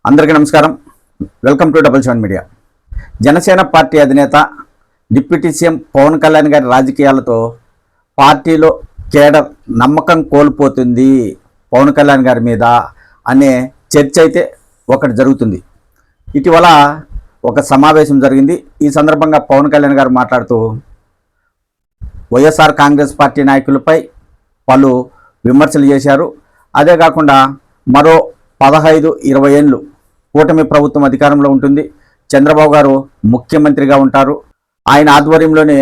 అందరికీ నమస్కారం. Welcome to double seven media. Janasena party అధినేత డిప్యూటీ సీఎం పవన్ కళ్యాణ్ గారి రాజకీయాలతో పార్టీలో కేడర్ నమ్మకం కోల్పోతుంది పవన్ కళ్యాణ్ గారి మీద అనే చర్చ అయితే ఒకటి జరుగుతుంది. ఇటీవల ఒక సమావేశం జరిగింది. ఈ సందర్భంగా పవన్ కళ్యాణ్ గారు మాట్లాడుతూ వైఎస్ఆర్ కాంగ్రెస్ పార్టీ నాయకులపై పలు విమర్శలు చేశారు. అదే కాకుండా మరో 15-20 ఏళ్ళు కూటమి ప్రభుత్వం అధికారంలో ఉంటుంది, చంద్రబాబు గారు ముఖ్యమంత్రిగా ఉంటారు, ఆయన ఆధ్వర్యంలోనే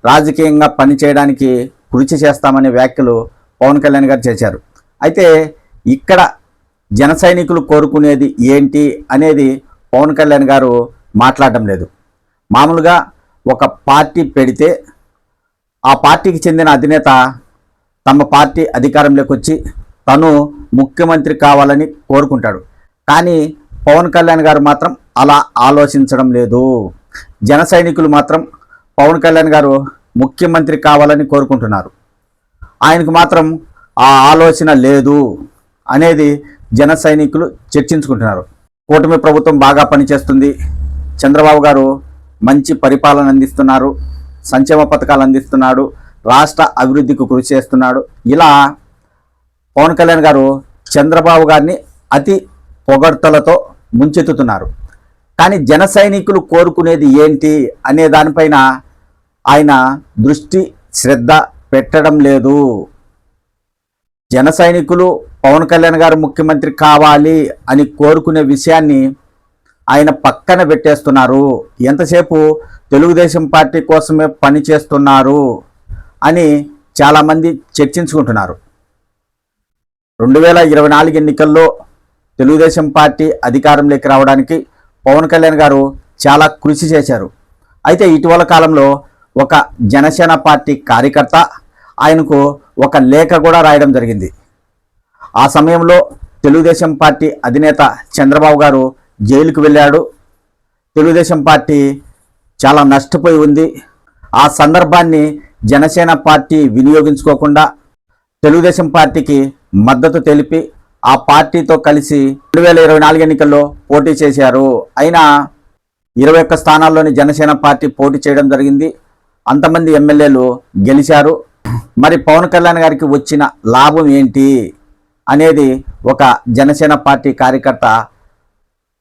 రాజకీయంగా పనిచేయడానికి కృషి చేస్తామనే వ్యాఖ్యలు పవన్ కళ్యాణ్ గారు చేశారు. అయితే ఇక్కడ జన సైనికులు కోరుకునేది ఏంటి అనేది పవన్ కళ్యాణ్ గారు మాట్లాడడం లేదు. మామూలుగా ఒక పార్టీ పెడితే ఆ పార్టీకి చెందిన అధినేత తమ పార్టీ అధికారంలోకి వచ్చి తను ముఖ్యమంత్రి కావాలని కోరుకుంటాడు. కానీ పవన్ కళ్యాణ్ గారు మాత్రం అలా ఆలోచించడం లేదు. జన సైనికులు మాత్రం పవన్ కళ్యాణ్ గారు ముఖ్యమంత్రి కావాలని కోరుకుంటున్నారు. ఆయనకు మాత్రం ఆ ఆలోచన లేదు అనేది జన సైనికులు చర్చించుకుంటున్నారు. కూటమి ప్రభుత్వం బాగా పనిచేస్తుంది, చంద్రబాబు గారు మంచి పరిపాలన అందిస్తున్నారు, సంక్షేమ పథకాలు అందిస్తున్నాడు, రాష్ట్ర అభివృద్ధికి కృషి చేస్తున్నాడు. ఇలా పవన్ కళ్యాణ్ గారు చంద్రబాబు గారిని అతి పొగడ్తలతో ముంచెత్తుతున్నారు. కానీ జన సైనికులు కోరుకునేది ఏంటి అనే దానిపైన ఆయన దృష్టి శ్రద్ధ పెట్టడం లేదు. జన సైనికులు పవన్ కళ్యాణ్ గారు ముఖ్యమంత్రి కావాలి అని కోరుకునే విషయాన్ని ఆయన పక్కన పెట్టేస్తున్నారు. ఎంతసేపు తెలుగుదేశం పార్టీ కోసమే పనిచేస్తున్నారు అని చాలామంది చర్చించుకుంటున్నారు. 2024 ఎన్నికల్లో తెలుగుదేశం పార్టీ అధికారంలోకి రావడానికి పవన్ కళ్యాణ్ గారు చాలా కృషి చేశారు. అయితే ఇటీవల కాలంలో ఒక జనసేన పార్టీ కార్యకర్త ఆయనకు ఒక లేఖ కూడా రాయడం జరిగింది. ఆ సమయంలో తెలుగుదేశం పార్టీ అధినేత చంద్రబాబు గారు జైలుకు వెళ్ళాడు. తెలుగుదేశం పార్టీ చాలా నష్టపోయి ఉంది. ఆ సందర్భాన్ని జనసేన పార్టీ వినియోగించుకోకుండా తెలుగుదేశం పార్టీకి మద్దతు తెలిపి ఆ పార్టీతో కలిసి 2024 ఎన్నికల్లో పోటీ చేశారు. అయినా 21 స్థానాల్లోని జనసేన పార్టీ పోటీ చేయడం జరిగింది. అంతమంది ఎమ్మెల్యేలు గెలిచారు. మరి పవన్ కళ్యాణ్ గారికి వచ్చిన లాభం ఏంటి అనేది ఒక జనసేన పార్టీ కార్యకర్త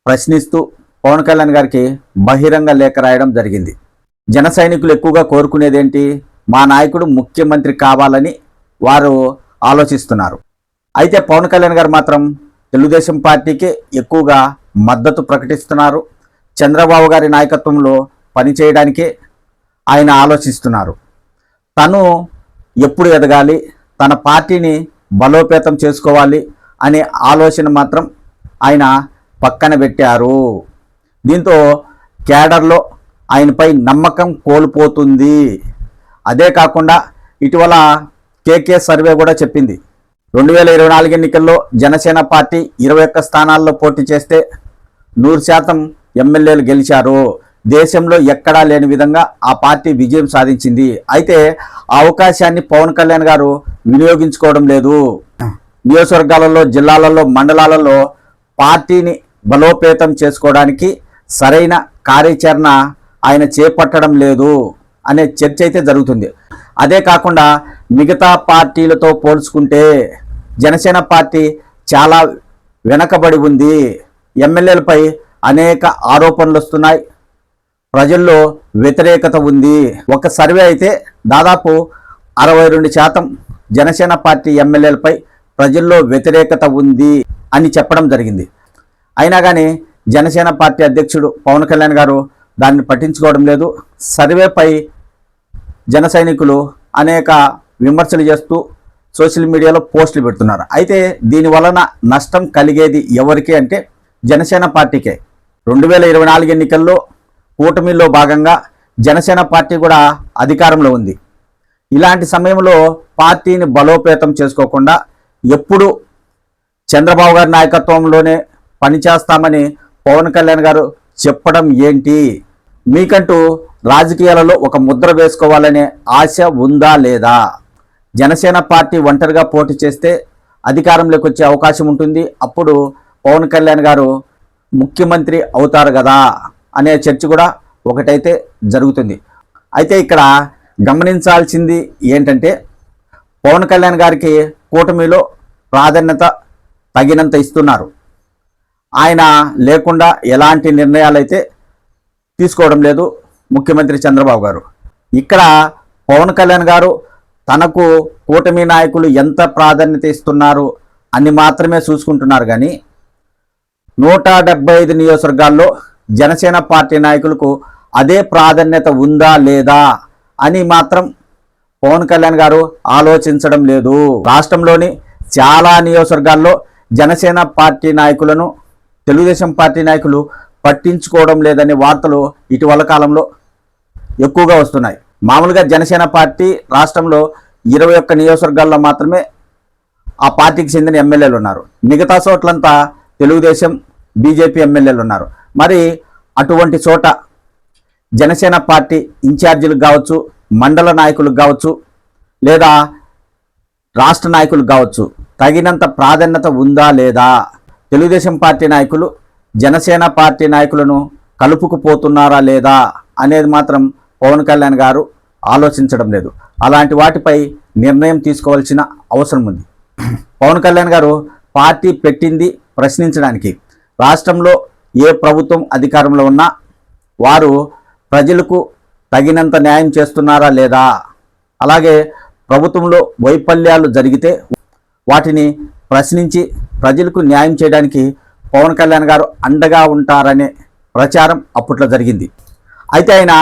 ప్రశ్నిస్తూ పవన్ కళ్యాణ్ గారికి బహిరంగ లేఖ రాయడం జరిగింది. జన సైనికులు ఎక్కువగా కోరుకునేది ఏంటి? మా నాయకుడు ముఖ్యమంత్రి కావాలని వారు ఆలోచిస్తున్నారు. అయితే పవన్ కళ్యాణ్ గారు మాత్రం తెలుగుదేశం పార్టీకి ఎక్కువగా మద్దతు ప్రకటిస్తున్నారు. చంద్రబాబు గారి నాయకత్వంలో పనిచేయడానికే ఆయన ఆలోచిస్తున్నారు. తను ఎప్పుడు ఎదగాలి, తన పార్టీని బలోపేతం చేసుకోవాలి అనే ఆలోచన మాత్రం ఆయన పక్కన పెట్టారు. దీంతో కేడర్లో ఆయనపై నమ్మకం కోల్పోతుంది. అదే కాకుండా ఇటీవల కేకే సర్వే కూడా చెప్పింది 2024 ఎన్నికల్లో జనసేన పార్టీ 21 స్థానాల్లో పోటీ చేస్తే 100% ఎమ్మెల్యేలు గెలిచారు. దేశంలో ఎక్కడా లేని విధంగా ఆ పార్టీ విజయం సాధించింది. అయితే ఆ అవకాశాన్ని పవన్ కళ్యాణ్ గారు వినియోగించుకోవడం లేదు. నియోజకవర్గాలలో, జిల్లాలలో, మండలాలలో పార్టీని బలోపేతం చేసుకోవడానికి సరైన కార్యాచరణ ఆయన చేపట్టడం లేదు అనే చర్చ అయితే జరుగుతుంది. అదే కాకుండా మిగతా పార్టీలతో పోల్చుకుంటే జనసేన పార్టీ చాలా వెనకబడి ఉంది. ఎమ్మెల్యేలపై అనేక ఆరోపణలు వస్తున్నాయి, ప్రజల్లో వ్యతిరేకత ఉంది. ఒక సర్వే అయితే దాదాపు 62% జనసేన పార్టీ ఎమ్మెల్యేలపై ప్రజల్లో వ్యతిరేకత ఉంది అని చెప్పడం జరిగింది. అయినా కానీ జనసేన పార్టీ అధ్యక్షుడు పవన్ కళ్యాణ్ గారు దాన్ని పట్టించుకోవడం లేదు. సర్వేపై జన సైనికులు అనేక విమర్శలు చేస్తూ సోషల్ మీడియాలో పోస్టులు పెడుతున్నారు. అయితే దీని వలన నష్టం కలిగేది ఎవరికి అంటే జనసేన పార్టీకే. 2024 ఎన్నికల్లో కూటమిలో భాగంగా జనసేన పార్టీ కూడా అధికారంలో ఉంది. ఇలాంటి సమయంలో పార్టీని బలోపేతం చేసుకోకుండా ఎప్పుడు చంద్రబాబు గారి నాయకత్వంలోనే పనిచేస్తామని పవన్ కళ్యాణ్ గారు చెప్పడం ఏంటి? మీకంటూ రాజకీయాలలో ఒక ముద్ర వేసుకోవాలనే ఆశ ఉందా లేదా? జనసేన పార్టీ ఒంటరిగా పోటీ చేస్తే అధికారంలోకి వచ్చే అవకాశం ఉంటుంది. అప్పుడు పవన్ కళ్యాణ్ గారు ముఖ్యమంత్రి అవుతారు కదా అనే చర్చ కూడా ఒకటైతే జరుగుతుంది. అయితే ఇక్కడ గమనించాల్సింది ఏంటంటే పవన్ కళ్యాణ్ గారికి కూటమిలో ప్రాధాన్యత తగినంత ఇస్తున్నారు. ఆయన లేకుండా ఎలాంటి నిర్ణయాలు అయితే తీసుకోవడం లేదు ముఖ్యమంత్రి చంద్రబాబు గారు. ఇక్కడ పవన్ కళ్యాణ్ గారు తనకు కూటమి నాయకులు ఎంత ప్రాధాన్యత ఇస్తున్నారు అని మాత్రమే చూసుకుంటున్నారు. కానీ 175 నియోజకవర్గాల్లో జనసేన పార్టీ నాయకులకు అదే ప్రాధాన్యత ఉందా లేదా అని మాత్రం పవన్ కళ్యాణ్ గారు ఆలోచించడం లేదు. రాష్ట్రంలోని చాలా నియోజకవర్గాల్లో జనసేన పార్టీ నాయకులను తెలుగుదేశం పార్టీ నాయకులు పట్టించుకోవడం లేదనే వార్తలు ఇటీవల కాలంలో ఎక్కువగా వస్తున్నాయి. మామూలుగా జనసేన పార్టీ రాష్ట్రంలో 21 నియోజకవర్గాల్లో మాత్రమే ఆ పార్టీకి చెందిన ఎమ్మెల్యేలు ఉన్నారు. మిగతా చోట్లంతా తెలుగుదేశం బీజేపీ ఎమ్మెల్యేలు ఉన్నారు. మరి అటువంటి చోట జనసేన పార్టీ ఇన్ఛార్జీలకు కావచ్చు, మండల నాయకులకు కావచ్చు, లేదా రాష్ట్ర నాయకులకు కావచ్చు తగినంత ప్రాధాన్యత ఉందా లేదా, తెలుగుదేశం పార్టీ నాయకులు జనసేన పార్టీ నాయకులను కలుపుకుపోతున్నారా లేదా అనేది మాత్రం పవన్ కళ్యాణ్ గారు ఆలోచించడం లేదు. అలాంటి వాటిపై నిర్ణయం తీసుకోవాల్సిన అవసరం ఉంది. పవన్ కళ్యాణ్ గారు పార్టీ పెట్టింది ప్రశ్నించడానికి. రాష్ట్రంలో ఏ ప్రభుత్వం అధికారంలో ఉన్నా వారు ప్రజలకు తగినంత న్యాయం చేస్తున్నారా లేదా, అలాగే ప్రభుత్వంలో వైఫల్యాలు జరిగితే వాటిని ప్రశ్నించి ప్రజలకు న్యాయం చేయడానికి పవన్ కళ్యాణ్ గారు అండగా ఉంటారనే ప్రచారం అప్పట్లో జరిగింది. అయితే ఆయన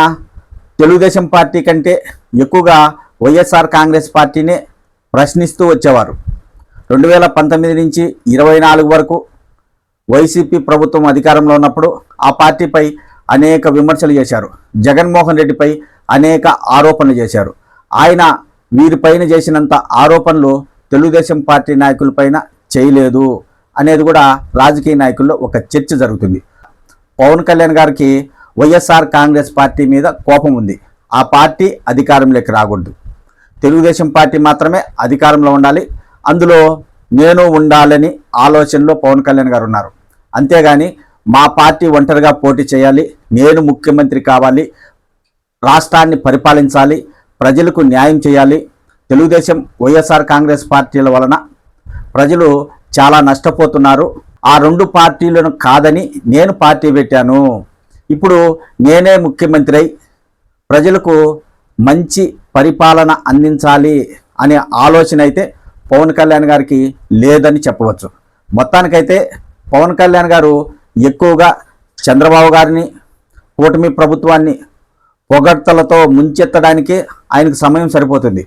తెలుగుదేశం పార్టీ కంటే ఎక్కువగా వైఎస్ఆర్ కాంగ్రెస్ పార్టీనే ప్రశ్నిస్తూ వచ్చేవారు. 2019 నుంచి 24 వరకు వైసీపీ ప్రభుత్వం అధికారంలో ఉన్నప్పుడు ఆ పార్టీపై అనేక విమర్శలు చేశారు. జగన్మోహన్ రెడ్డిపై అనేక ఆరోపణలు చేశారు. ఆయన వీరిపైన చేసినంత ఆరోపణలు తెలుగుదేశం పార్టీ నాయకులపైన చేయలేదు అనేది కూడా రాజకీయ నాయకుల్లో ఒక చర్చ జరుగుతుంది. పవన్ కళ్యాణ్ గారికి వైఎస్ఆర్ కాంగ్రెస్ పార్టీ మీద కోపం ఉంది. ఆ పార్టీ అధికారంలోకి రాకూడదు, తెలుగుదేశం పార్టీ మాత్రమే అధికారంలో ఉండాలి, అందులో నేను ఉండాలని ఆలోచనలో పవన్ కళ్యాణ్ గారు ఉన్నారు. అంతేగాని మా పార్టీ ఒంటరిగా పోటీ చేయాలి, నేను ముఖ్యమంత్రి కావాలి, రాష్ట్రాన్ని పరిపాలించాలి, ప్రజలకు న్యాయం చేయాలి, తెలుగుదేశం వైఎస్ఆర్ కాంగ్రెస్ పార్టీల వలన ప్రజలు చాలా నష్టపోతున్నారు, ఆ రెండు పార్టీలను కాదని నేను పార్టీ పెట్టాను, ఇప్పుడు నేనే ముఖ్యమంత్రి అయి ప్రజలకు మంచి పరిపాలన అందించాలి అనే ఆలోచన అయితే పవన్ కళ్యాణ్ గారికి లేదని చెప్పవచ్చు. మొత్తానికైతే పవన్ కళ్యాణ్ గారు ఎక్కువగా చంద్రబాబు గారిని, కూటమి ప్రభుత్వాన్ని పొగడ్తలతో ముంచెత్తడానికి ఆయనకు సమయం సరిపోతుంది.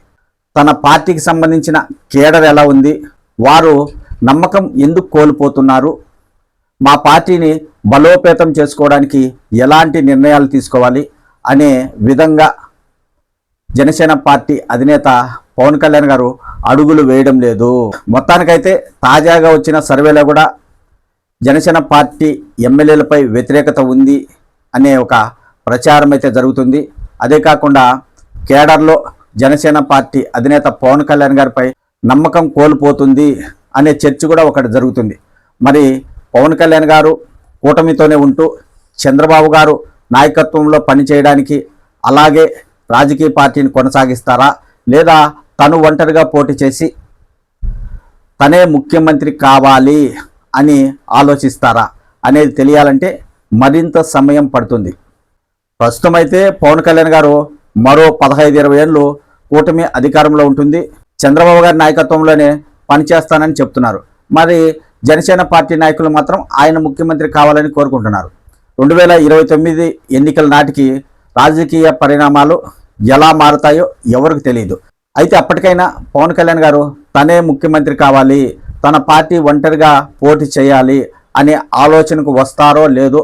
తన పార్టీకి సంబంధించిన కేడర్ ఎలా ఉంది, వారు నమ్మకం ఎందుకు కోల్పోతున్నారు, మా పార్టీని బలోపేతం చేసుకోవడానికి ఎలాంటి నిర్ణయాలు తీసుకోవాలి అనే విధంగా జనసేన పార్టీ అధినేత పవన్ కళ్యాణ్ గారు అడుగులు వేయడం లేదు. మొత్తానికైతే తాజాగా వచ్చిన సర్వేలో కూడా జనసేన పార్టీ ఎమ్మెల్యేలపై వ్యతిరేకత ఉంది అనే ఒక ప్రచారం అయితే జరుగుతుంది. అదే కాకుండా కేడర్లో జనసేన పార్టీ అధినేత పవన్ కళ్యాణ్ గారిపై నమ్మకం కోల్పోతుంది అనే చర్చ కూడా ఒకటి జరుగుతుంది. మరి పవన్ కళ్యాణ్ గారు కూటమితోనే ఉంటూ చంద్రబాబు గారు నాయకత్వంలో పనిచేయడానికి అలాగే రాజకీయ పార్టీని కొనసాగిస్తారా, లేదా తను ఒంటరిగా పోటీ చేసి తనే ముఖ్యమంత్రి కావాలి అని ఆలోచిస్తారా అనేది తెలియాలంటే మరింత సమయం పడుతుంది. ప్రస్తుతం అయితే పవన్ కళ్యాణ్ గారు మరో 15-20 ఏళ్ళు కూటమి అధికారంలో ఉంటుంది, చంద్రబాబు గారి నాయకత్వంలోనే పనిచేస్తానని చెప్తున్నారు. మరి జనసేన పార్టీ నాయకులు మాత్రం ఆయన ముఖ్యమంత్రి కావాలని కోరుకుంటున్నారు. 2029 ఎన్నికల నాటికి రాజకీయ పరిణామాలు ఎలా మారుతాయో ఎవరికి తెలియదు. అయితే అప్పటికైనా పవన్ కళ్యాణ్ గారు తనే ముఖ్యమంత్రి కావాలి, తన పార్టీ ఒంటరిగా పోటీ చేయాలి అనే ఆలోచనకు వస్తారో లేదో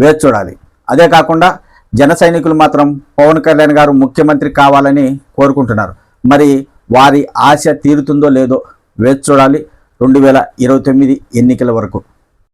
వేచి చూడాలి. అదే కాకుండా జన సైనికులు మాత్రం పవన్ కళ్యాణ్ గారు ముఖ్యమంత్రి కావాలని కోరుకుంటున్నారు. మరి వారి ఆశ తీరుతుందో లేదో వేచి చూడాలి 2029 ఎన్నికల వరకు.